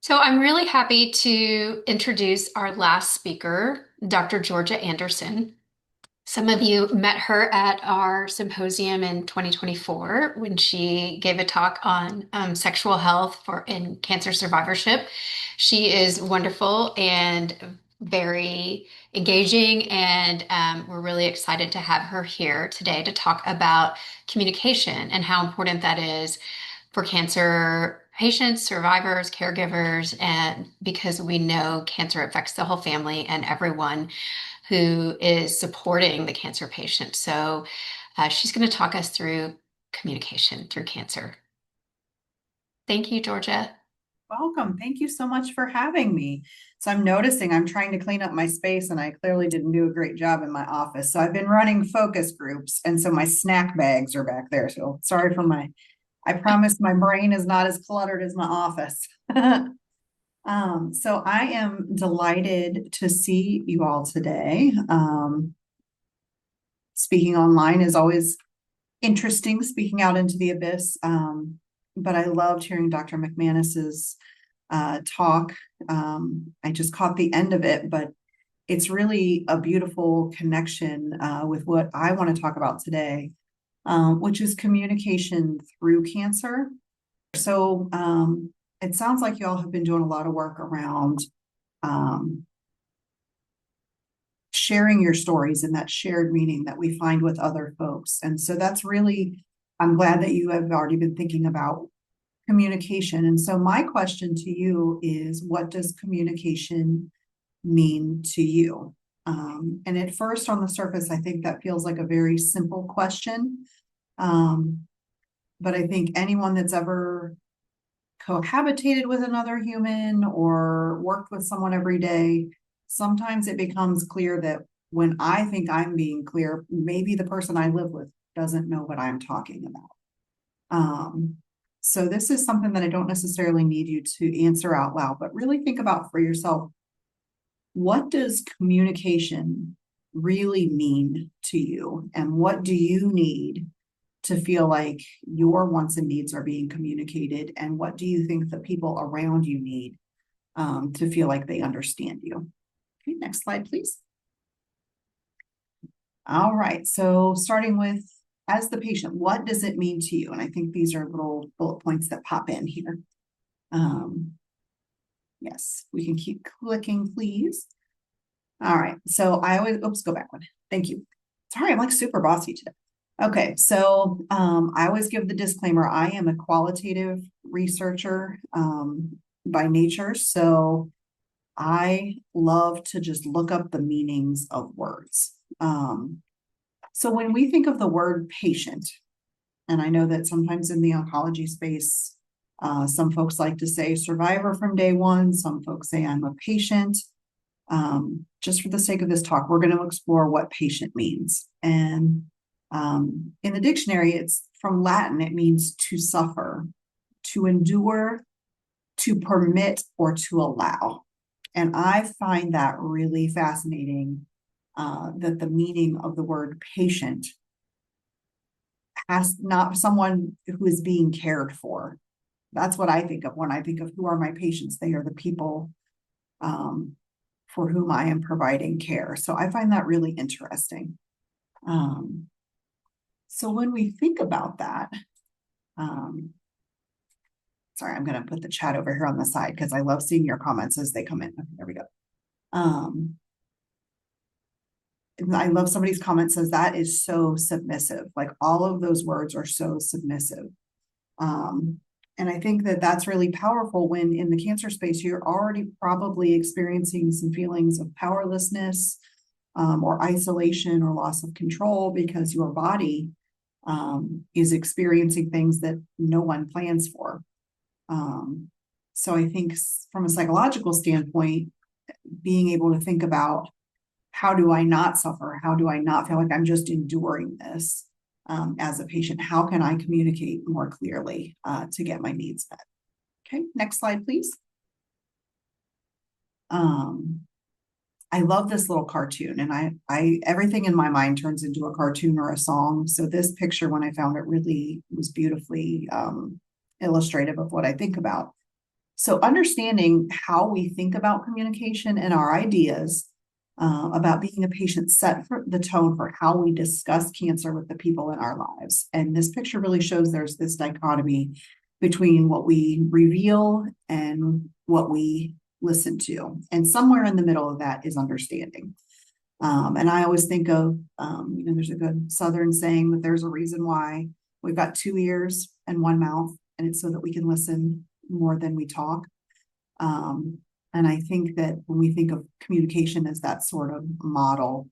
So I'm really happy to introduce our last speaker, Dr. Georgia Anderson. Some of you met her at our symposium in 2024 when she gave a talk on sexual health in cancer survivorship. She is wonderful and very engaging, and we're really excited to have her here today to talk about communication and how important that is for cancer patients, survivors, caregivers, and because we know cancer affects the whole family and everyone who is supporting the cancer patient. So she's going to talk us through communication through cancer. Thank you, Georgia. Welcome. Thank you so much for having me. So I'm noticing I'm trying to clean up my space and I clearly didn't do a great job in my office. So I've been running focus groups and so my snack bags are back there. So sorry for I promise my brain is not as cluttered as my office. So I am delighted to see you all today. Speaking online is always interesting, speaking out into the abyss. But I loved hearing Dr. McManus's talk. I just caught the end of it, but it's really a beautiful connection with what I want to talk about today, which is communication through cancer. So it sounds like you all have been doing a lot of work around sharing your stories and that shared meaning that we find with other folks. And so that's really, I'm glad that you have already been thinking about communication. And so my question to you is, what does communication mean to you? And at first on the surface, I think that feels like a very simple question. But I think anyone that's ever cohabitated with another human or worked with someone every day, sometimes it becomes clear that when I think I'm being clear, maybe the person I live with doesn't know what I'm talking about. So this is something that I don't necessarily need you to answer out loud, but really think about for yourself. What does communication really mean to you? And what do you need to feel like your wants and needs are being communicated? And what do you think the people around you need to feel like they understand you? Okay, next slide, please. All right, so starting with, as the patient, what does it mean to you? And I think these are little bullet points that pop in here. Yes, we can keep clicking, please. All right, so I always, oops, go back one. Thank you. Sorry, I'm like super bossy today. Okay, so I always give the disclaimer, I am a qualitative researcher by nature, so I love to just look up the meanings of words. So when we think of the word patient, and I know that sometimes in the oncology space, some folks like to say survivor from day one, some folks say I'm a patient. Just for the sake of this talk, we're going to explore what patient means. And in the dictionary, it's from Latin, it means to suffer, to endure, to permit, or to allow. And I find that really fascinating, that the meaning of the word patient has not someone who is being cared for. That's what I think of when I think of who are my patients. They are the people for whom I am providing care. So I find that really interesting. So when we think about that, sorry, I'm going to put the chat over here on the side because I love seeing your comments as they come in. Okay, there we go. I love somebody's comment says that is so submissive. Like all of those words are so submissive. And I think that that's really powerful when in the cancer space, you're already probably experiencing some feelings of powerlessness or isolation or loss of control because your body is experiencing things that no one plans for. So I think from a psychological standpoint, being able to think about how do I not suffer? How do I not feel like I'm just enduring this as a patient? How can I communicate more clearly to get my needs met? Okay, next slide, please. I love this little cartoon, and I everything in my mind turns into a cartoon or a song. So this picture, when I found it, really was beautifully illustrative of what I think about. So understanding how we think about communication and our ideas about being a patient set for the tone for how we discuss cancer with the people in our lives. And this picture really shows there's this dichotomy between what we reveal and what we listen to. And somewhere in the middle of that is understanding. And I always think of, there's a good Southern saying that there's a reason why we've got two ears and one mouth, and it's so that we can listen more than we talk. And I think that when we think of communication as that sort of model,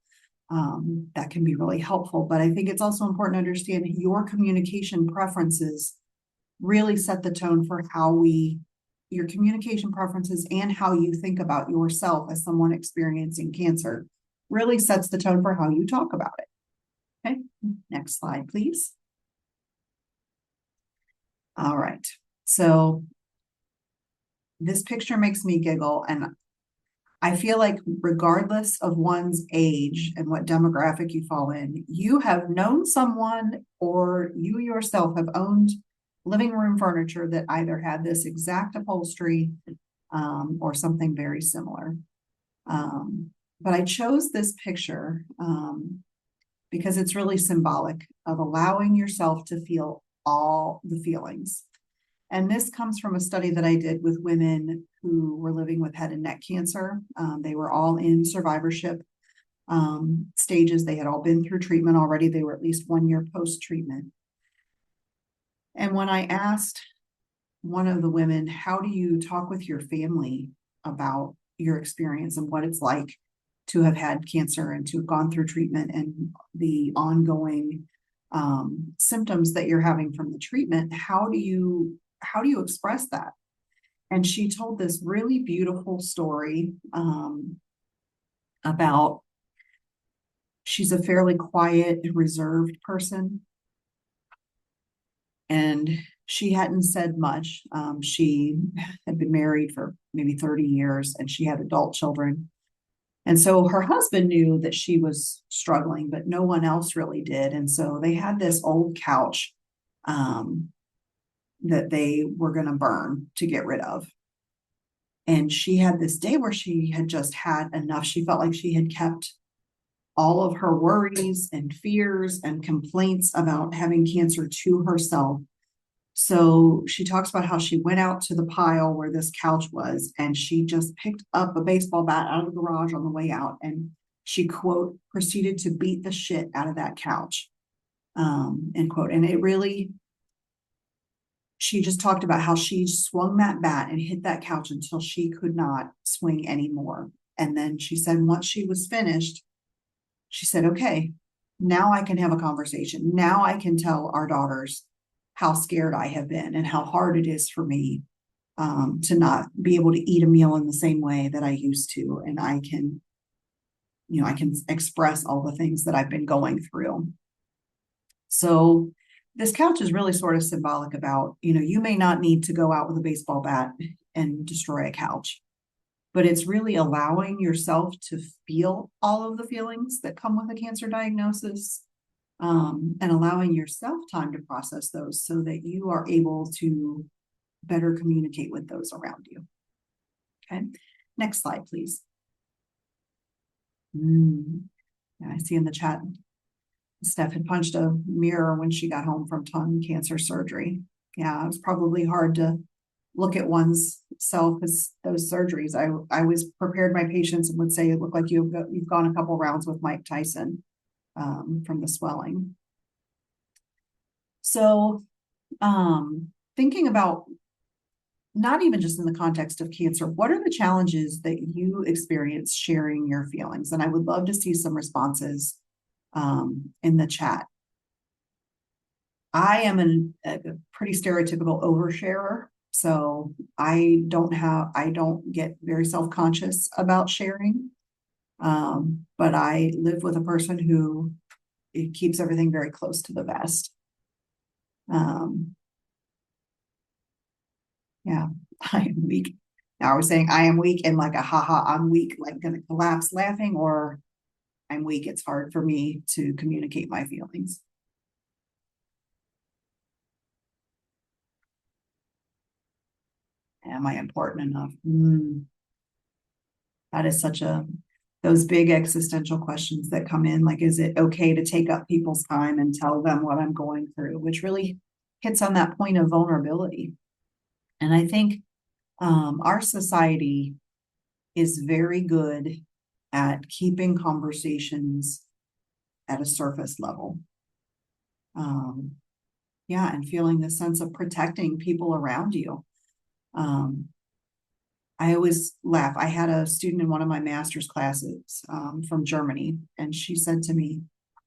that can be really helpful. But I think it's also important to understand your communication preferences really set the tone for your communication preferences and how you think about yourself as someone experiencing cancer really sets the tone for how you talk about it. Okay, next slide, please. All right, so this picture makes me giggle, and I feel like regardless of one's age and what demographic you fall in, you have known someone or you yourself have owned living room furniture that either had this exact upholstery or something very similar. But I chose this picture because it's really symbolic of allowing yourself to feel all the feelings. And this comes from a study that I did with women who were living with head and neck cancer. They were all in survivorship stages. They had all been through treatment already. They were at least 1 year post-treatment. And when I asked one of the women, how do you talk with your family about your experience and what it's like to have had cancer and to have gone through treatment and the ongoing symptoms that you're having from the treatment, how do you express that? And she told this really beautiful story about she's a fairly quiet and reserved person, and she hadn't said much. She had been married for maybe 30 years and she had adult children. And so her husband knew that she was struggling, but no one else really did. And so they had this old couch that they were going to burn to get rid of. And she had this day where she had just had enough. She felt like she had kept all of her worries and fears and complaints about having cancer to herself. So she talks about how she went out to the pile where this couch was, and she just picked up a baseball bat out of the garage on the way out. And she, quote, proceeded to beat the shit out of that couch, end quote. And it really, she just talked about how she swung that bat and hit that couch until she could not swing anymore. And then she said, once she was finished, she said, okay, now I can have a conversation. Now I can tell our daughters how scared I have been and how hard it is for me to not be able to eat a meal in the same way that I used to. And I can express all the things that I've been going through. So this couch is really sort of symbolic about, you may not need to go out with a baseball bat and destroy a couch, but it's really allowing yourself to feel all of the feelings that come with a cancer diagnosis, and allowing yourself time to process those so that you are able to better communicate with those around you. Okay, next slide, please. Yeah, I see in the chat, Steph had punched a mirror when she got home from tongue cancer surgery. Yeah, it was probably hard to look at one's self as those surgeries. I always prepared my patients and would say, it looked like you've gone a couple rounds with Mike Tyson from the swelling. So thinking about not even just in the context of cancer, what are the challenges that you experience sharing your feelings? And I would love to see some responses in the chat. I am a pretty stereotypical oversharer. So I don't get very self-conscious about sharing. But I live with a person who keeps everything very close to the vest. Yeah, I am weak. Now, I was saying I am weak and like haha, I'm weak, like gonna collapse laughing, or I'm weak. It's hard for me to communicate my feelings. Am I important enough? That is those big existential questions that come in, like, is it okay to take up people's time and tell them what I'm going through, which really hits on that point of vulnerability. And I think our society is very good at keeping conversations at a surface level. Yeah, and feeling the sense of protecting people around you. I always laugh. I had a student in one of my master's classes from Germany, and she said to me,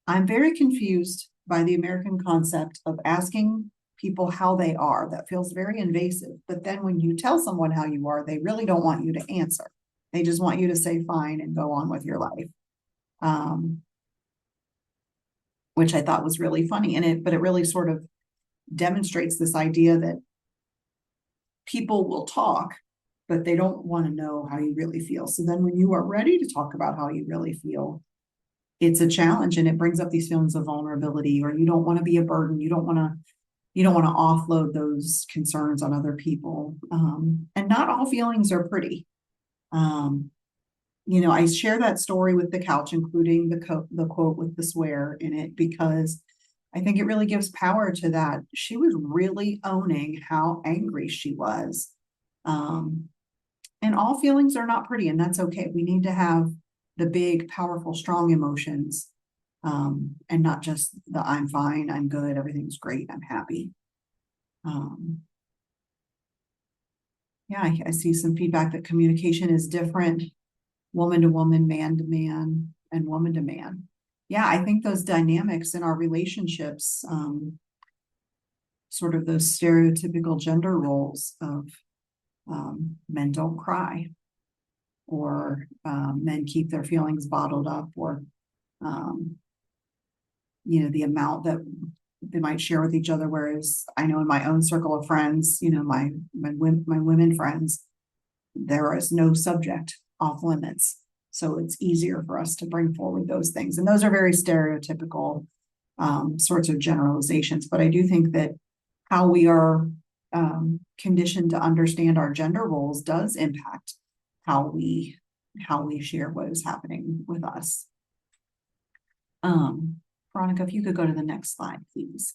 I'm very confused by the American concept of asking people how they are. That feels very invasive. But then when you tell someone how you are, they really don't want you to answer. They just want you to say fine and go on with your life. Which I thought was really funny but it really sort of demonstrates this idea that people will talk, but they don't want to know how you really feel. So then when you are ready to talk about how you really feel, it's a challenge, and it brings up these feelings of vulnerability, or you don't want to be a burden. You don't want to offload those concerns on other people. And not all feelings are pretty. I share that story with the couch, including the quote with the swear in it, because I think it really gives power to that. She was really owning how angry she was. And all feelings are not pretty, and that's okay. We need to have the big, powerful, strong emotions, and not just the I'm fine, I'm good, everything's great, I'm happy. Yeah, I see some feedback that communication is different, woman to woman, man to man, and woman to man. Yeah, I think those dynamics in our relationships, sort of those stereotypical gender roles of men don't cry, or men keep their feelings bottled up, or the amount that they might share with each other. Whereas I know in my own circle of friends, my women friends, there is no subject off limits. So it's easier for us to bring forward those things. And those are very stereotypical sorts of generalizations. But I do think that how we are conditioned to understand our gender roles does impact how we share what is happening with us. Veronica, if you could go to the next slide, please.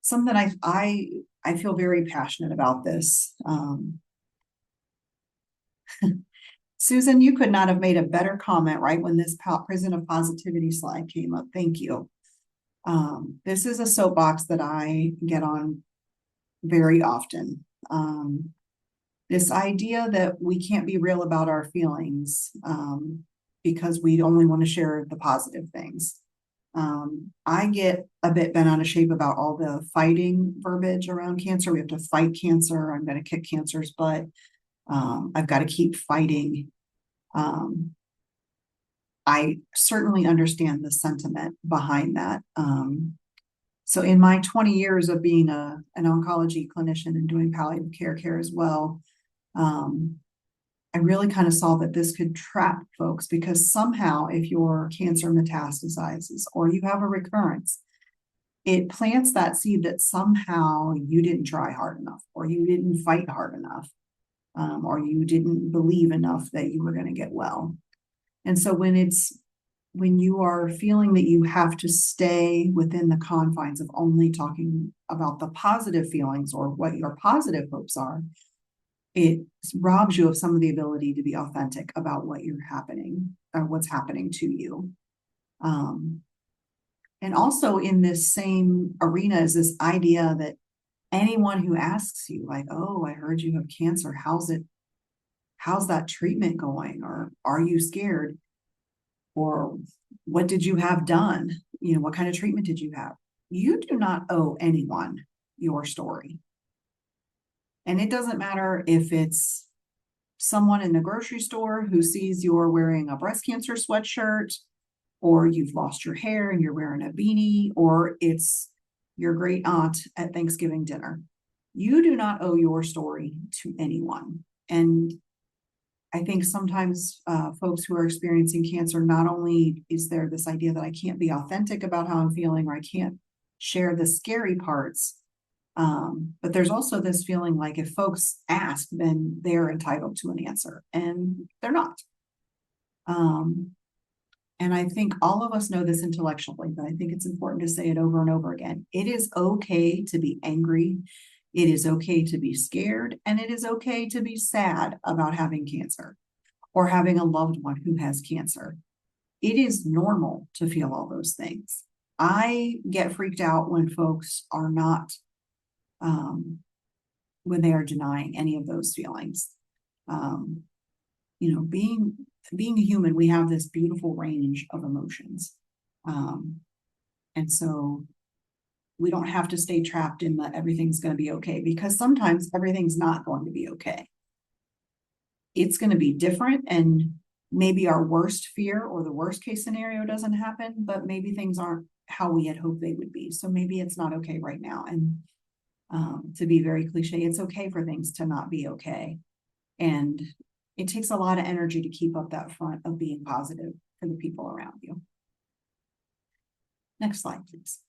Something I feel very passionate about this. Susan, you could not have made a better comment right when this prison of positivity slide came up. Thank you. This is a soapbox that I get on very often. This idea that we can't be real about our feelings because we only want to share the positive things. I get a bit bent out of shape about all the fighting verbiage around cancer. We have to fight cancer. I'm going to kick cancer's butt. I've got to keep fighting. I certainly understand the sentiment behind that. So in my 20 years of being an oncology clinician and doing palliative care as well, I really kind of saw that this could trap folks, because somehow if your cancer metastasizes or you have a recurrence, it plants that seed that somehow you didn't try hard enough, or you didn't fight hard enough, or you didn't believe enough that you were going to get well. And so when you are feeling that you have to stay within the confines of only talking about the positive feelings or what your positive hopes are, it robs you of some of the ability to be authentic about what's happening to you. And also in this same arena is this idea that anyone who asks you, like, oh, I heard you have cancer, how's that treatment going? Or are you scared? Or what did you have done? What kind of treatment did you have? You do not owe anyone your story. And it doesn't matter if it's someone in the grocery store who sees you're wearing a breast cancer sweatshirt, or you've lost your hair and you're wearing a beanie, or it's your great aunt at Thanksgiving dinner. You do not owe your story to anyone. And I think sometimes folks who are experiencing cancer, not only is there this idea that I can't be authentic about how I'm feeling, or I can't share the scary parts, But there's also this feeling like if folks ask, then they're entitled to an answer, and they're not. And I think all of us know this intellectually, but I think it's important to say it over and over again. It is okay to be angry. It is okay to be scared, and it is okay to be sad about having cancer or having a loved one who has cancer. It is normal to feel all those things. I get freaked out when folks are not, when they are denying any of those feelings. Um, being a human, we have this beautiful range of emotions. And so we don't have to stay trapped in the everything's going to be okay, because sometimes everything's not going to be okay. It's going to be different, and maybe our worst fear or the worst case scenario doesn't happen, but maybe things aren't how we had hoped they would be. So maybe it's not okay right now. And to be very cliche, it's okay for things to not be okay. And it takes a lot of energy to keep up that front of being positive for the people around you. Next slide, please.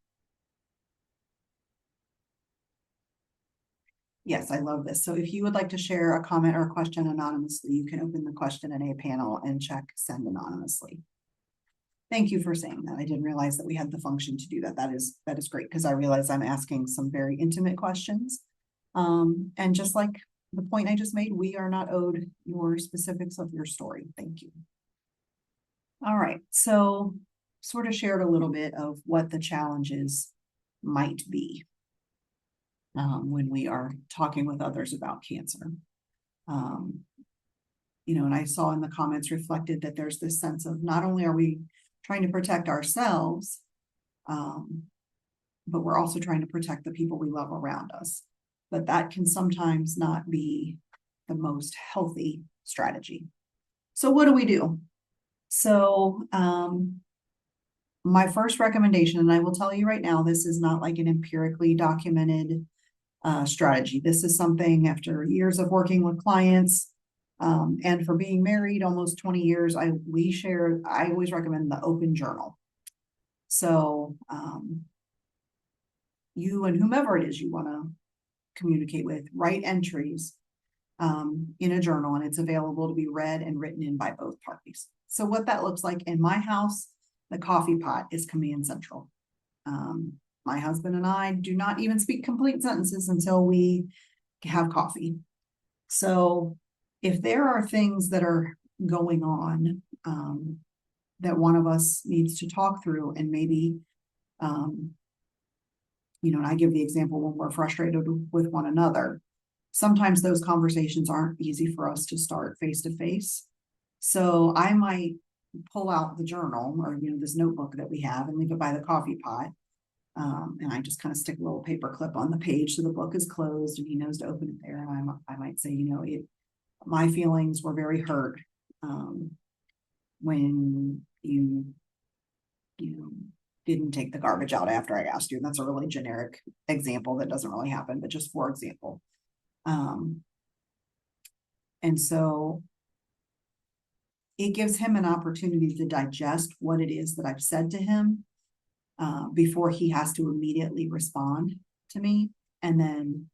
Yes, I love this. So if you would like to share a comment or a question anonymously, you can open the question in a panel and check send anonymously. Thank you for saying that. I didn't realize that we had the function to do that. That is great, because I realize I'm asking some very intimate questions. And just like the point I just made, we are not owed your specifics of your story. Thank you. All right, so sort of shared a little bit of what the challenges might be when we are talking with others about cancer. And I saw in the comments reflected that there's this sense of not only are we trying to protect ourselves, but we're also trying to protect the people we love around us. But that can sometimes not be the most healthy strategy. So what do we do? So my first recommendation, and I will tell you right now, this is not like an empirically documented strategy. This is something after years of working with clients and for being married almost 20 years, I always recommend the open journal. So you and whomever it is you want to communicate with, write entries in a journal, and it's available to be read and written in by both parties. So what that looks like in my house, the coffee pot is command central. My husband and I do not even speak complete sentences until we have coffee. So if there are things that are going on that one of us needs to talk through, and maybe, and I give the example when we're frustrated with one another, sometimes those conversations aren't easy for us to start face to face. So I might pull out the journal or, this notebook that we have and leave it by the coffee pot. And I just kind of stick a little paper clip on the page so the book is closed and he knows to open it there. And I might say, my feelings were very hurt when you didn't take the garbage out after I asked you. And that's a really generic example that doesn't really happen, but just for example. And so it gives him an opportunity to digest what it is that I've said to him before he has to immediately respond to me, and then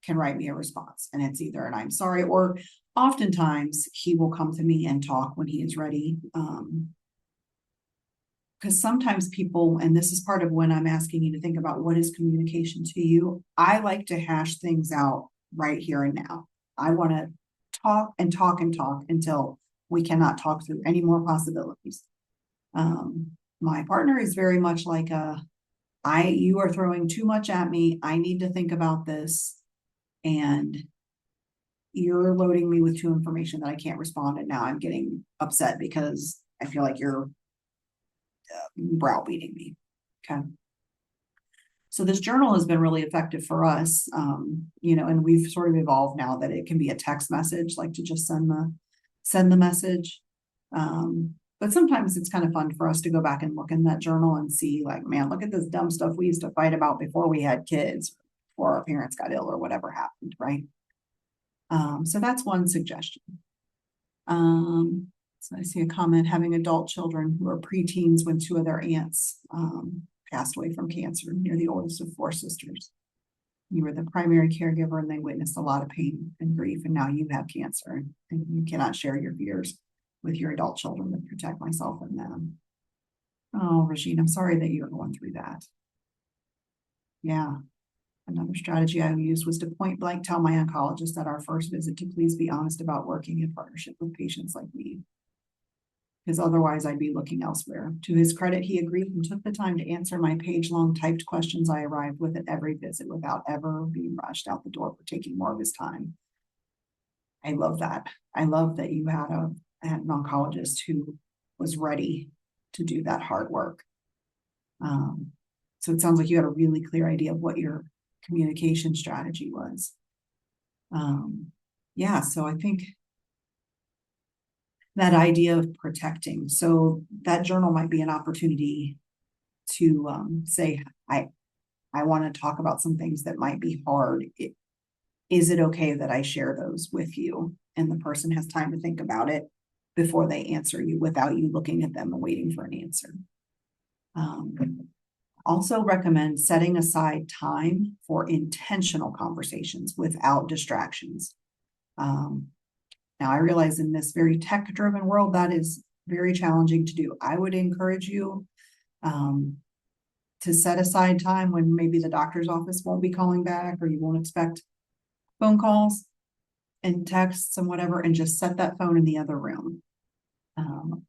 can write me a response. And it's either an I'm sorry, or oftentimes he will come to me and talk when he is ready. Because sometimes people, and this is part of when I'm asking you to think about what is communication to you, I like to hash things out right here and now. I want to talk and talk and talk until we cannot talk through any more possibilities. My partner is very much like you are throwing too much at me. I need to think about this. And you're loading me with too information that I can't respond. And now I'm getting upset because I feel like you're browbeating me. Okay. So this journal has been really effective for us, and we've sort of evolved now that it can be a text message, like to just send the message. But sometimes it's kind of fun for us to go back and look in that journal and see, like, man, look at this dumb stuff we used to fight about before we had kids, before our parents got ill or whatever happened, right? So that's one suggestion. So I see a comment, having adult children who are preteens when two of their aunts passed away from cancer. You're the oldest of four sisters. You were the primary caregiver and they witnessed a lot of pain and grief, and now you have cancer and you cannot share your fears with your adult children to protect myself and them. Oh, Regine, I'm sorry that you're going through that. Yeah. Another strategy I used was to point blank tell my oncologist at our first visit to please be honest about working in partnership with patients like me, because otherwise I'd be looking elsewhere. To his credit, he agreed and took the time to answer my page-long typed questions I arrived with at every visit without ever being rushed out the door for taking more of his time. I love that. I love that you had an oncologist who was ready to do that hard work. So it sounds like you had a really clear idea of what your communication strategy was. Yeah, so I think that idea of protecting. So that journal might be an opportunity to say, I want to talk about some things that might be hard. Is it okay that I share those with you? And the person has time to think about it before they answer you without you looking at them and waiting for an answer. Also recommend setting aside time for intentional conversations without distractions. Now, I realize in this very tech-driven world, that is very challenging to do. I would encourage you to set aside time when maybe the doctor's office won't be calling back or you won't expect phone calls and texts and whatever, and just set that phone in the other room.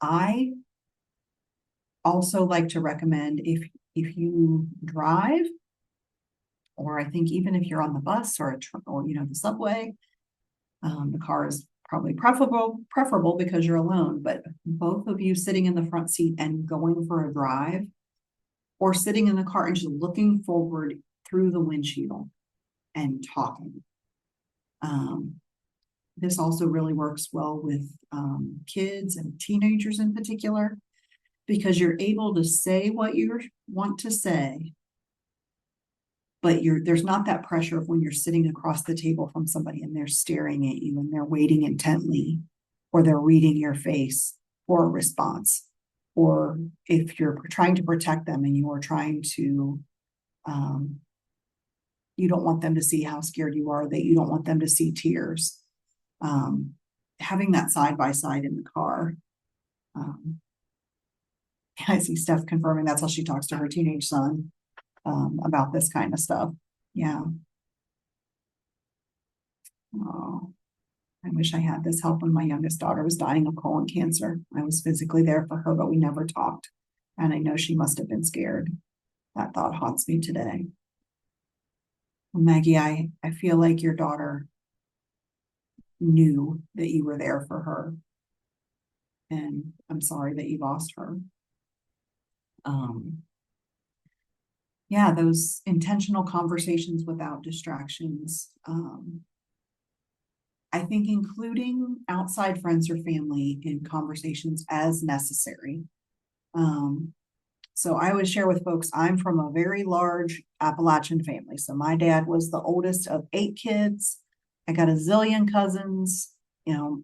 I also like to recommend if you drive, or I think even if you're on the bus or the subway, the car is probably preferable because you're alone, but both of you sitting in the front seat and going for a drive, or sitting in the car and just looking forward through the windshield and talking. This also really works well with kids and teenagers in particular, because you're able to say what you want to say, but there's not that pressure of when you're sitting across the table from somebody and they're staring at you and they're waiting intently, or they're reading your face for a response. Or if you're trying to protect them and you are trying to, you don't want them to see how scared you are, that you don't want them to see tears. Having that side by side in the car. I see Steph confirming that's how she talks to her teenage son about this kind of stuff. Yeah. Oh, I wish I had this help when my youngest daughter was dying of colon cancer. I was physically there for her, but we never talked. And I know she must have been scared. That thought haunts me today. Well, Maggie, I feel like your daughter knew that you were there for her. And I'm sorry that you lost her. Yeah, those intentional conversations without distractions. I think including outside friends or family in conversations as necessary. So I would share with folks, I'm from a very large Appalachian family. So my dad was the oldest of 8 kids. I got a zillion cousins,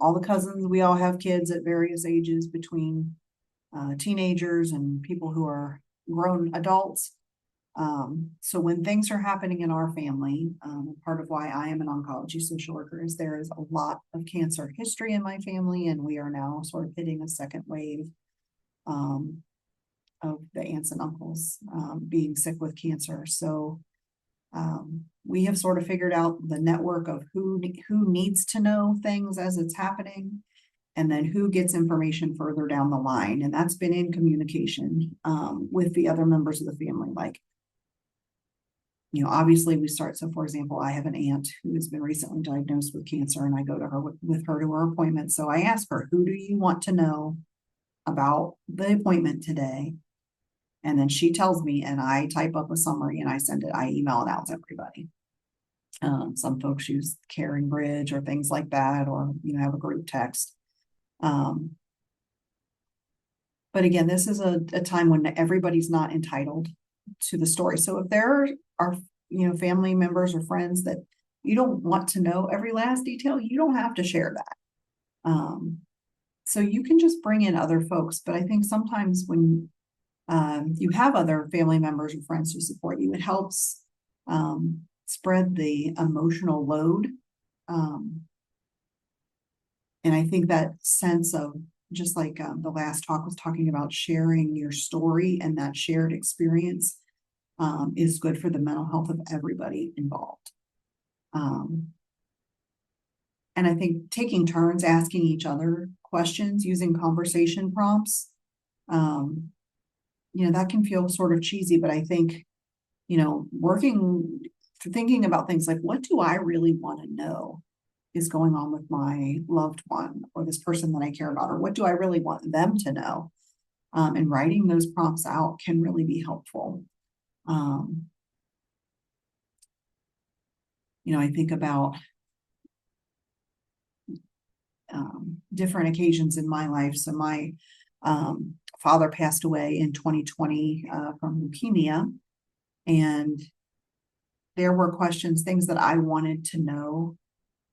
all the cousins, we all have kids at various ages between teenagers and people who are grown adults. So when things are happening in our family, part of why I am an oncology social worker is there is a lot of cancer history in my family, and we are now sort of hitting a second wave of the aunts and uncles being sick with cancer. So we have sort of figured out the network of who needs to know things as it's happening, and then who gets information further down the line. And that's been in communication with the other members of the family. Like, obviously we start. So for example, I have an aunt who has been recently diagnosed with cancer, and I go to her with her to her appointment. So I ask her, who do you want to know about the appointment today? And then she tells me, and I type up a summary and I email it out to everybody. Some folks use Caring Bridge or things like that, or, have a group text. But again, this is a time when everybody's not entitled to the story. So if there are, family members or friends that you don't want to know every last detail, you don't have to share that. So you can just bring in other folks. But I think sometimes when you have other family members or friends who support you, it helps spread the emotional load. And I think that sense of, just like the last talk was talking about sharing your story, and that shared experience is good for the mental health of everybody involved. And I think taking turns asking each other questions using conversation prompts, that can feel sort of cheesy, but I think, thinking about things like, what do I really want to know is going on with my loved one or this person that I care about, or what do I really want them to know? And writing those prompts out can really be helpful. I think about different occasions in my life. So my father passed away in 2020 from leukemia, and there were questions, things that I wanted to know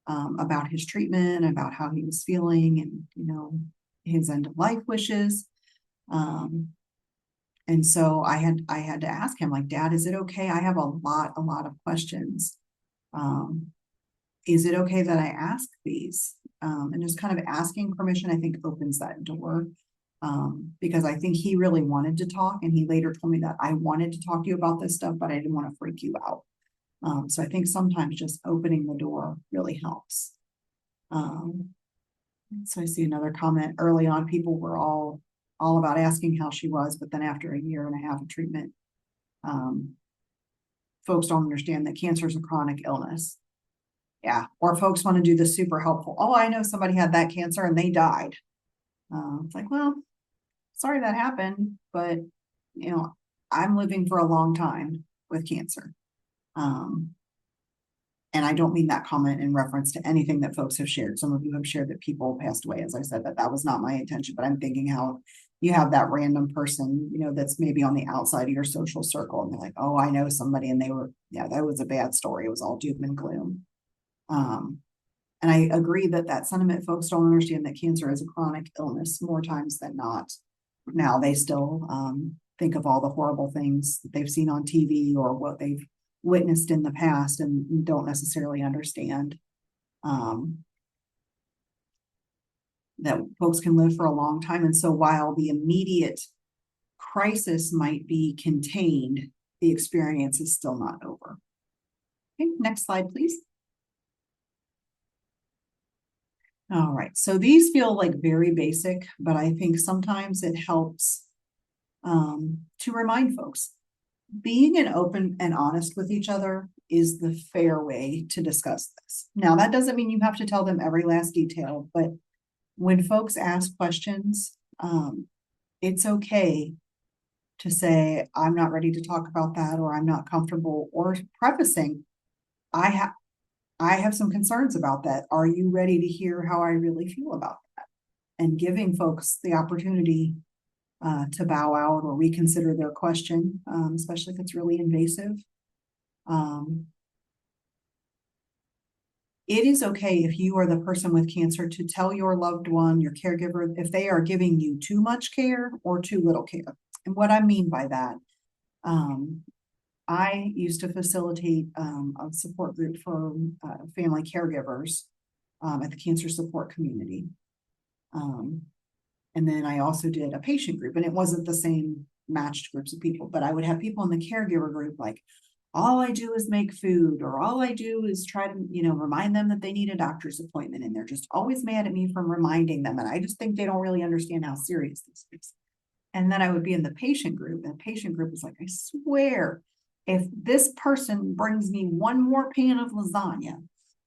about his treatment, about how he was feeling, and his end of life wishes. And so I had to ask him, like, Dad, is it okay? I have a lot of questions. Is it okay that I ask these? And just kind of asking permission, I think, opens that door. Because I think he really wanted to talk, and he later told me that I wanted to talk to you about this stuff, but I didn't want to freak you out. So I think sometimes just opening the door really helps. So I see another comment. Early on, people were all about asking how she was, but then after a year and a half of treatment, folks don't understand that cancer is a chronic illness. Yeah, or folks want to do the super helpful. Oh, I know somebody had that cancer and they died. It's like, well, sorry that happened, but I'm living for a long time with cancer. And I don't mean that comment in reference to anything that folks have shared. Some of you have shared that people passed away. As I said, that was not my intention, but I'm thinking how you have that random person, that's maybe on the outside of your social circle, and they're like, oh, I know somebody, and that was a bad story. It was all doom and gloom. And I agree that sentiment, folks don't understand that cancer is a chronic illness more times than not. Now they still think of all the horrible things that they've seen on TV or what they've witnessed in the past, and don't necessarily understand that folks can live for a long time. And so while the immediate crisis might be contained, the experience is still not over. Okay, next slide, please. All right, so these feel like very basic, but I think sometimes it helps to remind folks, being an open and honest with each other is the fair way to discuss this. Now, that doesn't mean you have to tell them every last detail, but when folks ask questions, it's okay to say, I'm not ready to talk about that, or I'm not comfortable, or prefacing, I have some concerns about that. Are you ready to hear how I really feel about that? And giving folks the opportunity to bow out or reconsider their question, especially if it's really invasive. It is okay if you are the person with cancer to tell your loved one, your caregiver, if they are giving you too much care or too little care. And what I mean by that, I used to facilitate a support group for family caregivers at the Cancer Support Community. And then I also did a patient group, and it wasn't the same matched groups of people, but I would have people in the caregiver group like, all I do is make food, or all I do is try to, remind them that they need a doctor's appointment, and they're just always mad at me for reminding them. And I just think they don't really understand how serious this is. And then I would be in the patient group, and the patient group is like, I swear, if this person brings me one more pan of lasagna,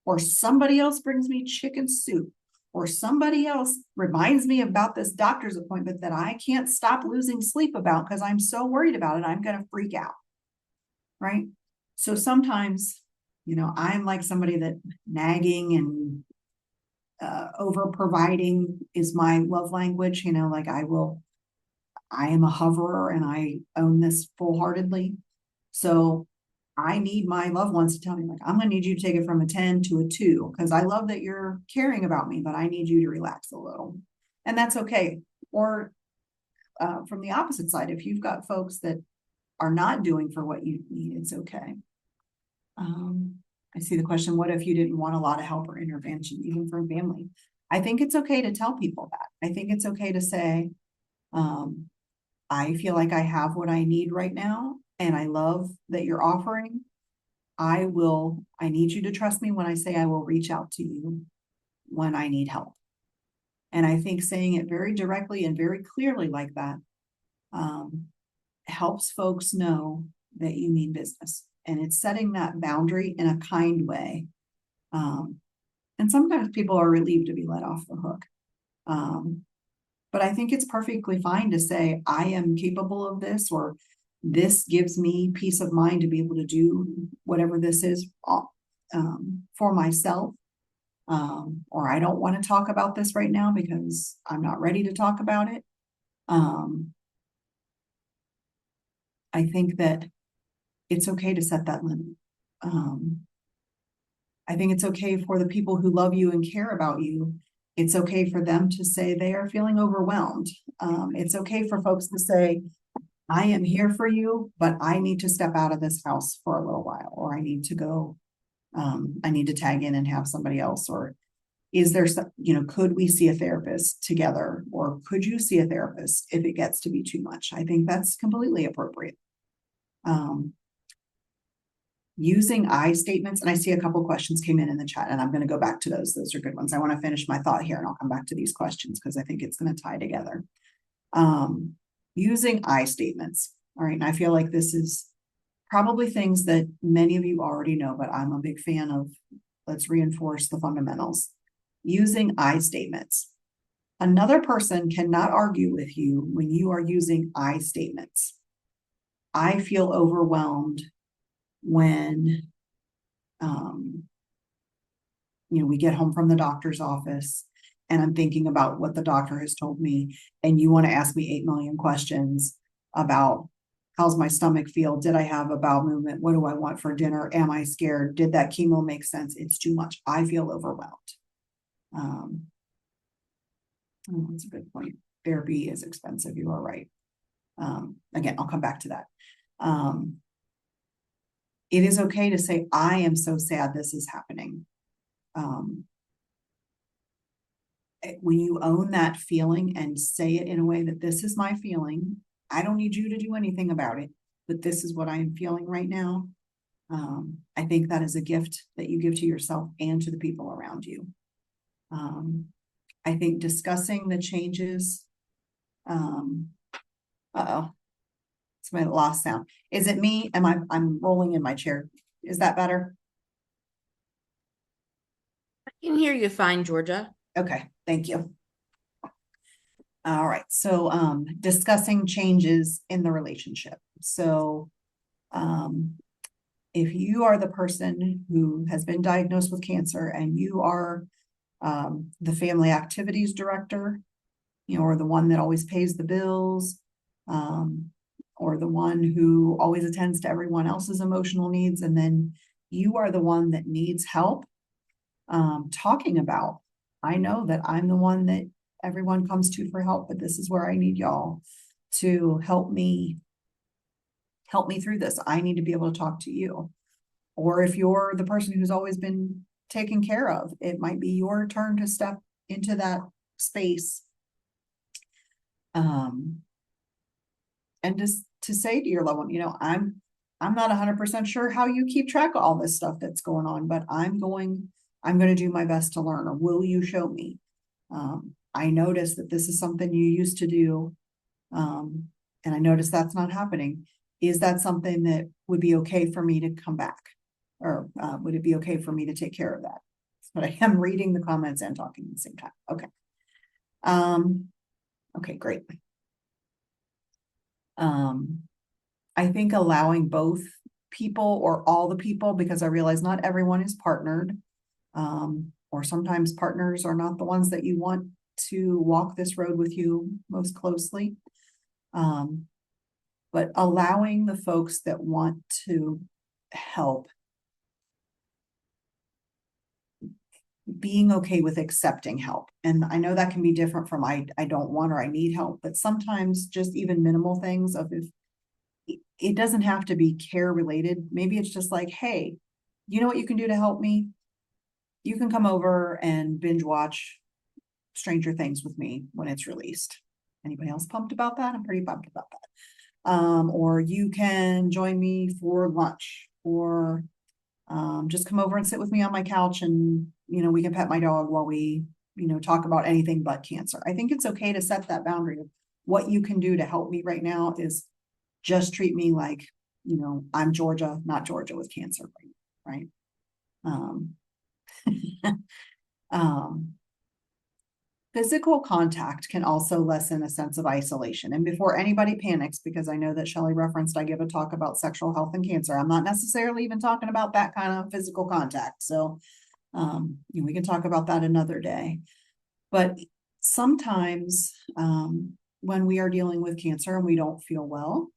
or somebody else brings me chicken soup, or somebody else reminds me about this doctor's appointment that I can't stop losing sleep about because I'm so worried about it, I'm going to freak out. Right? So sometimes, I'm like somebody that nagging and over providing is my love language. Like I am a hoverer, and I own this full-heartedly. So I need my loved ones to tell me, like, I'm going to need you to take it from a 10 to a 2, because I love that you're caring about me, but I need you to relax a little. And that's okay. Or from the opposite side, if you've got folks that are not doing for what you need, it's okay. I see the question, what if you didn't want a lot of help or intervention, even from family? I think it's okay to tell people that. I think it's okay to say, I feel like I have what I need right now, and I love that you're offering. I need you to trust me when I say I will reach out to you when I need help. And I think saying it very directly and very clearly like that helps folks know that you mean business. And it's setting that boundary in a kind way. And sometimes people are relieved to be let off the hook. But I think it's perfectly fine to say, I am capable of this, or this gives me peace of mind to be able to do whatever this is for myself. Or I don't want to talk about this right now because I'm not ready to talk about it. I think that it's okay to set that limit. I think it's okay for the people who love you and care about you. It's okay for them to say they are feeling overwhelmed. It's okay for folks to say, I am here for you, but I need to step out of this house for a little while, or I need to go, I need to tag in and have somebody else, or is there some, could we see a therapist together, or could you see a therapist if it gets to be too much? I think that's completely appropriate. Using I statements, and I see a couple questions came in the chat, and I'm going to go back to those. Those are good ones. I want to finish my thought here, and I'll come back to these questions because I think it's going to tie together. Using I statements. All right, and I feel like this is probably things that many of you already know, but I'm a big fan of, let's reinforce the fundamentals. Using I statements. Another person cannot argue with you when you are using I statements. I feel overwhelmed when we get home from the doctor's office and I'm thinking about what the doctor has told me, and you want to ask me 8 million questions about how's my stomach feel? Did I have a bowel movement? What do I want for dinner? Am I scared? Did that chemo make sense? It's too much. I feel overwhelmed. That's a good point. Therapy is expensive. You are right. Again, I'll come back to that. It is okay to say, I am so sad this is happening. When you own that feeling and say it in a way that this is my feeling, I don't need you to do anything about it, but this is what I am feeling right now. I think that is a gift that you give to yourself and to the people around you. I think discussing the changes, it's my lost sound. Is it me? I'm rolling in my chair. Is that better? I can hear you fine, Georgia. Okay, thank you. All right, so discussing changes in the relationship. So if you are the person who has been diagnosed with cancer and you are the family activities director, or the one that always pays the bills, or the one who always attends to everyone else's emotional needs, and then you are the one that needs help, talking about, I know that I'm the one that everyone comes to for help, but this is where I need y'all to help me through this. I need to be able to talk to you. Or if you're the person who's always been taken care of, it might be your turn to step into that space. And just to say to your loved one, I'm not 100% sure how you keep track of all this stuff that's going on, but I'm going to do my best to learn, or will you show me? I noticed that this is something you used to do, and I noticed that's not happening. Is that something that would be okay for me to come back? Or would it be okay for me to take care of that? But I am reading the comments and talking at the same time. Okay. Okay, great. I think allowing both people or all the people, because I realize not everyone is partnered, or sometimes partners are not the ones that you want to walk this road with you most closely. But allowing the folks that want to help, being okay with accepting help. And I know that can be different from I don't want or I need help, but sometimes just even minimal things of, if it doesn't have to be care related, maybe it's just like, hey, you know what you can do to help me? You can come over and binge watch Stranger Things with me when it's released. Anybody else pumped about that? I'm pretty pumped about that. Or you can join me for lunch, or just come over and sit with me on my couch, and we can pet my dog while we talk about anything but cancer. I think it's okay to set that boundary of what you can do to help me right now is just treat me like I'm Georgia, not Georgia with cancer, right? Um, um, Physical contact can also lessen a sense of isolation. And before anybody panics, because I know that Shelley referenced, I give a talk about sexual health and cancer. I'm not necessarily even talking about that kind of physical contact. So we can talk about that another day. But sometimes when we are dealing with cancer and we don't feel well,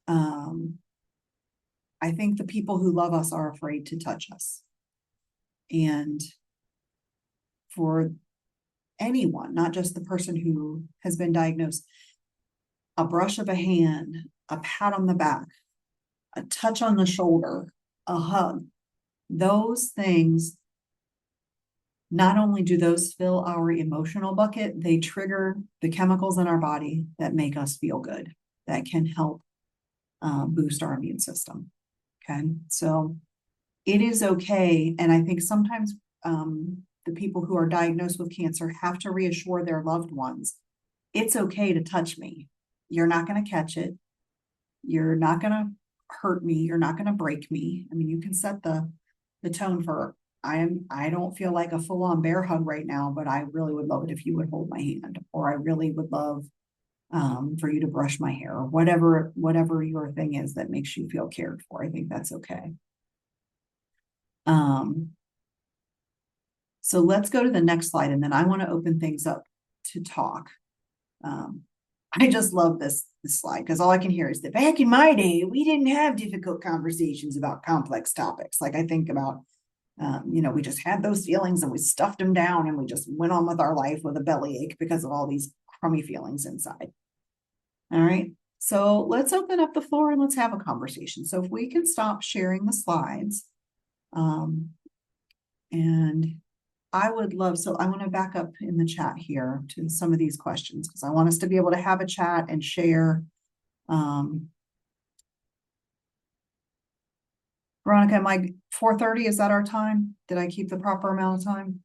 I think the people who love us are afraid to touch us. And for anyone, not just the person who has been diagnosed, a brush of a hand, a pat on the back, a touch on the shoulder, a hug, those things, not only do those fill our emotional bucket, they trigger the chemicals in our body that make us feel good, that can help boost our immune system. Okay, so it is okay. And I think sometimes the people who are diagnosed with cancer have to reassure their loved ones, it's okay to touch me. You're not going to catch it. You're not going to hurt me. You're not going to break me. I mean, you can set the tone for, I don't feel like a full-on bear hug right now, but I really would love it if you would hold my hand, or I really would love for you to brush my hair, or whatever your thing is that makes you feel cared for. I think that's okay. So let's go to the next slide, and then I want to open things up to talk. I just love this slide, because all I can hear is that back in my day, we didn't have difficult conversations about complex topics. Like I think about, we just had those feelings and we stuffed them down and we just went on with our life with a bellyache because of all these crummy feelings inside. All right, so let's open up the floor and let's have a conversation. So if we can stop sharing the slides, and I would love, so I want to back up in the chat here to some of these questions, because I want us to be able to have a chat and share. Veronica, am I 4:30? Is that our time? Did I keep the proper amount of time?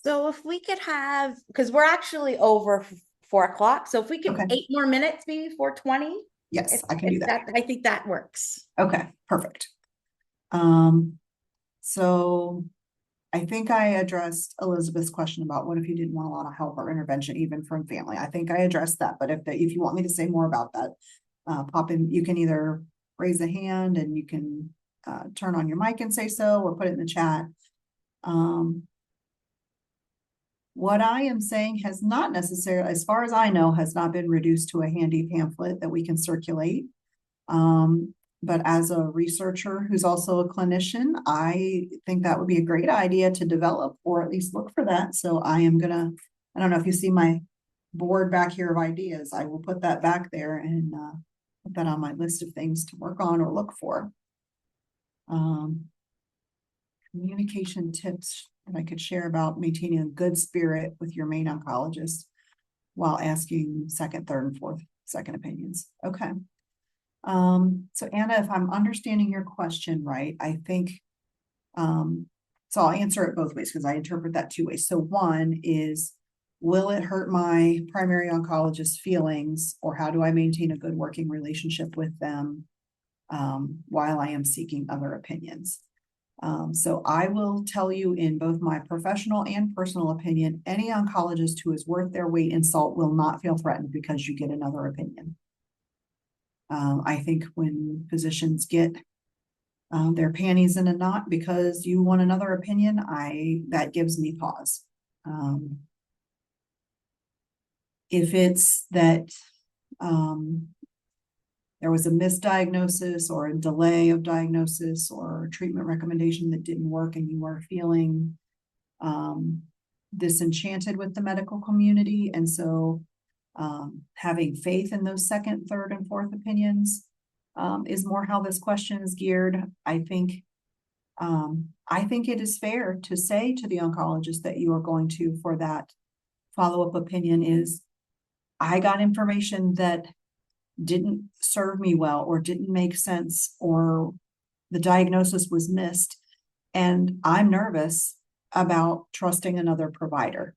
So if we could have, because we're actually over 4 o'clock. So if we could Okay. 8 more minutes, maybe 4:20. Yes, I can do that. I think that works. Okay, perfect. So I think I addressed Elizabeth's question about what if you didn't want a lot of help or intervention, even from family. I think I addressed that, but if you want me to say more about that, pop in. You can either raise a hand and you can turn on your mic and say so, or put it in the chat. What I am saying has not necessarily, as far as I know, has not been reduced to a handy pamphlet that we can circulate. But as a researcher who's also a clinician, I think that would be a great idea to develop, or at least look for that. So I don't know if you see my board back here of ideas, I will put that back there and put that on my list of things to work on or look for. Communication tips that I could share about maintaining a good spirit with your main oncologist while asking second, third, and fourth second opinions. Okay. So Anna, if I'm understanding your question right, I think, so I'll answer it both ways because I interpret that two ways. So one is, will it hurt my primary oncologist's feelings, or how do I maintain a good working relationship with them while I am seeking other opinions? So I will tell you, in both my professional and personal opinion, any oncologist who is worth their weight in salt will not feel threatened because you get another opinion. I think when physicians get their panties in a knot because you want another opinion, that gives me pause. If it's that there was a misdiagnosis or a delay of diagnosis or a treatment recommendation that didn't work, and you are feeling disenchanted with the medical community, and so having faith in those second, third, and fourth opinions is more how this question is geared. I think it is fair to say to the oncologist that you are going to, for that follow-up opinion, is I got information that didn't serve me well or didn't make sense, or the diagnosis was missed, and I'm nervous about trusting another provider.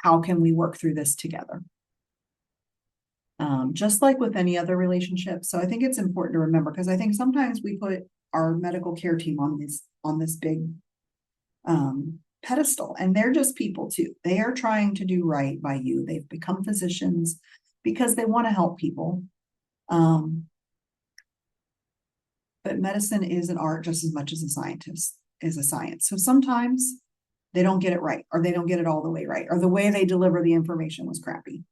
How can we work through this together? Just like with any other relationship. So I think it's important to remember, because I think sometimes we put our medical care team on this big pedestal, and they're just people too. They are trying to do right by you. They've become physicians because they want to help people. But medicine is an art just as much as a scientist is a science. So sometimes they don't get it right, or they don't get it all the way right, or the way they deliver the information was crappy.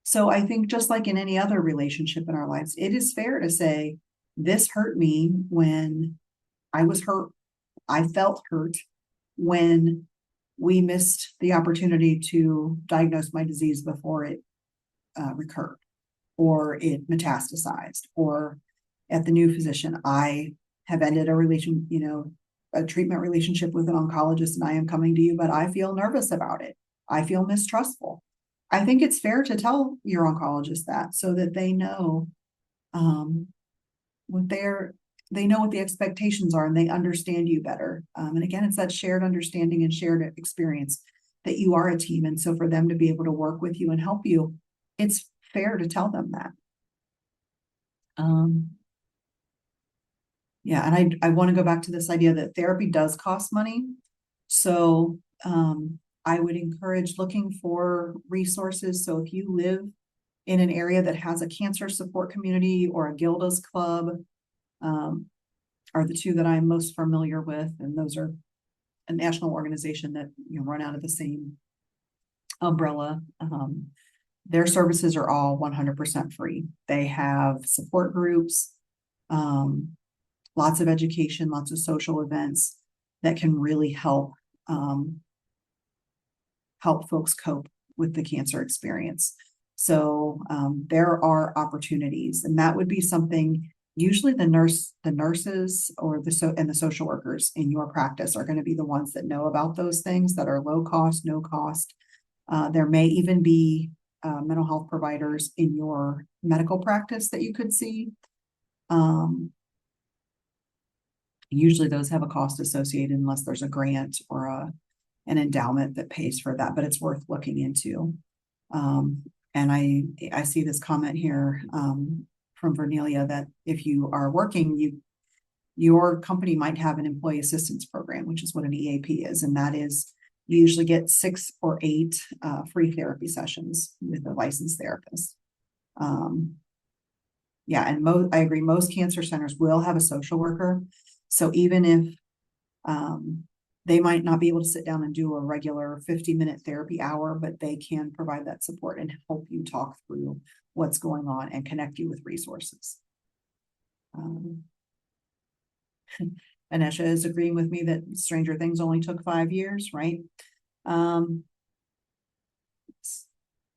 So I think just like in any other relationship in our lives, it is fair to say, this hurt me when I was hurt. I felt hurt when we missed the opportunity to diagnose my disease before it recurred, or it metastasized, or at the new physician, I have ended a treatment relationship with an oncologist, and I am coming to you, but I feel nervous about it. I feel mistrustful. I think it's fair to tell your oncologist that, so that they know what the expectations are, and they understand you better. And again, it's that shared understanding and shared experience that you are a team. And so for them to be able to work with you and help you, it's fair to tell them that. Yeah, and I want to go back to this idea that therapy does cost money. So I would encourage looking for resources. So if you live in an area that has a cancer support community, or a Gilda's Club, are the two that I'm most familiar with. And those are a national organization that run out of the same umbrella. Their services are all 100% free. They have support groups, lots of education, lots of social events that can really help folks cope with the cancer experience. So there are opportunities, and that would be something. Usually the nurses or the social workers in your practice are going to be the ones that know about those things that are low cost, no cost. There may even be mental health providers in your medical practice that you could see. Usually those have a cost associated, unless there's a grant or an endowment that pays for that, but it's worth looking into. And I see this comment here from Vernelia that if you are working, your company might have an employee assistance program, which is what an EAP is. And that is, you usually get 6 or 8 free therapy sessions with a licensed therapist. Yeah, and I agree, most cancer centers will have a social worker. So even if they might not be able to sit down and do a regular 50-minute therapy hour, but they can provide that support and help you talk through what's going on and connect you with resources. Anesha is agreeing with me that Stranger Things only took 5 years, right?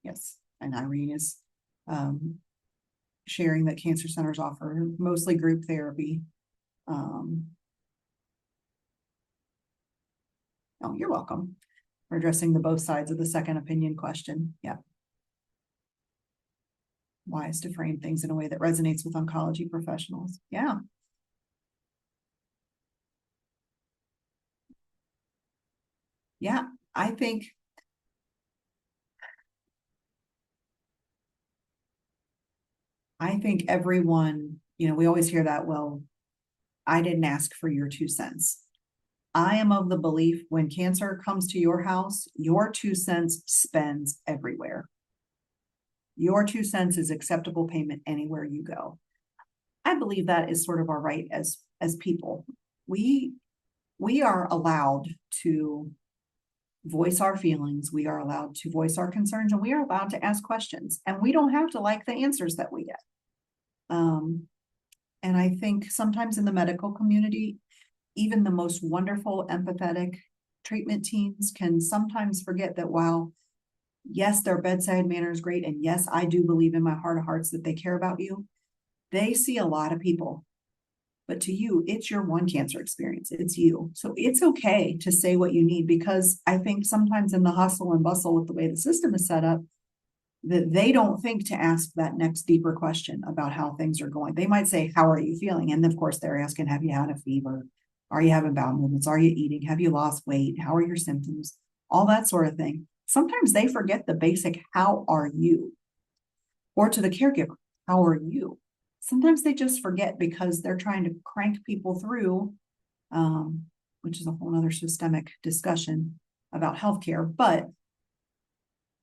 Yes, and Irene is sharing that cancer centers offer mostly group therapy. Oh, you're welcome for addressing the both sides of the second opinion question. Yeah. Wise to frame things in a way that resonates with oncology professionals. Yeah. Yeah, I think everyone, we always hear that, well, I didn't ask for your 2 cents. I am of the belief when cancer comes to your house, your 2 cents spends everywhere. Your 2 cents is acceptable payment anywhere you go. I believe that is sort of our right as people. We are allowed to voice our feelings. We are allowed to voice our concerns, and we are allowed to ask questions, and we don't have to like the answers that we get. And I think sometimes in the medical community, even the most wonderful, empathetic treatment teams can sometimes forget that while yes, their bedside manner is great. And yes, I do believe in my heart of hearts that they care about you. They see a lot of people, but to you, it's your one cancer experience. It's you. So it's okay to say what you need, because I think sometimes in the hustle and bustle with the way the system is set up, that they don't think to ask that next deeper question about how things are going. They might say, how are you feeling? And of course, they're asking, have you had a fever? Are you having bowel movements? Are you eating? Have you lost weight? How are your symptoms? All that sort of thing. Sometimes they forget the basic, how are you? Or to the caregiver, how are you? Sometimes they just forget because they're trying to crank people through, which is a whole other systemic discussion about healthcare. But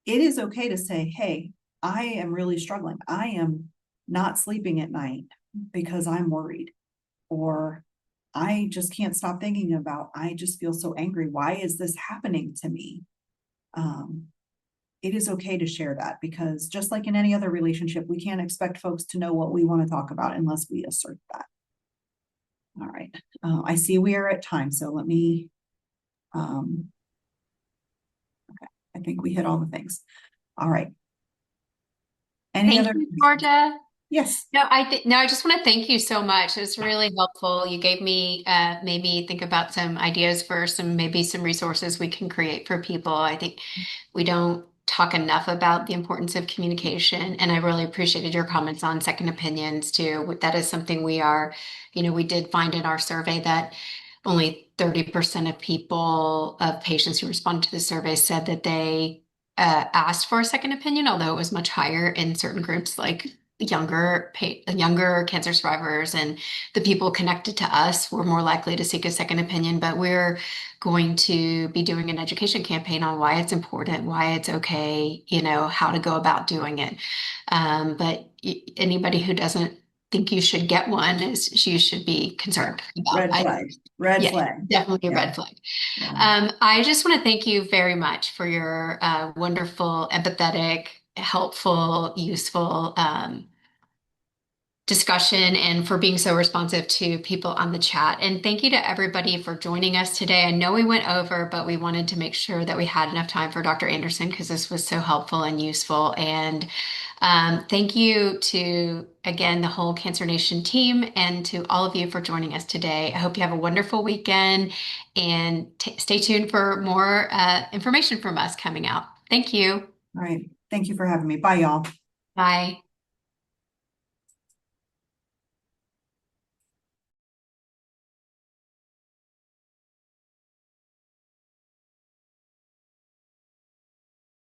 it is okay to say, hey, I am really struggling. I am not sleeping at night because I'm worried, or I just can't stop thinking about, I just feel so angry. Why is this happening to me? It is okay to share that, because just like in any other relationship, we can't expect folks to know what we want to talk about unless we assert that. All right. I see we are at time, so let me, okay, I think we hit all the things. All right. Any Thank other you, questions? Georgia. Yes. No, I just want to thank you so much. It was really helpful. You gave me made me think about some ideas for maybe some resources we can create for people. I think we don't talk enough about the importance of communication, and I really appreciated your comments on second opinions too. That is something we did find in our survey that only 30% of patients who responded to the survey said that they asked for a second opinion, although it was much higher in certain groups like younger cancer survivors and the people connected to us were more likely to seek a second opinion. But we're going to be doing an education campaign on why it's important, why it's okay, how to go about doing it. But anybody who doesn't think you should get one you should be concerned about. Red flag. Red Yeah, flag. definitely a Yeah. red flag. Yeah. I just want to thank you very much for your wonderful, empathetic, helpful, useful discussion and for being so responsive to people on the chat. And thank you to everybody for joining us today. I know we went over, but we wanted to make sure that we had enough time for Dr. Anderson because this was so helpful and useful. And thank you to, again, the whole Cancer Nation team and to all of you for joining us today. I hope you have a wonderful weekend and stay tuned for more information from us coming out. Thank you. All right. Thank you for having me. Bye, y'all. Bye.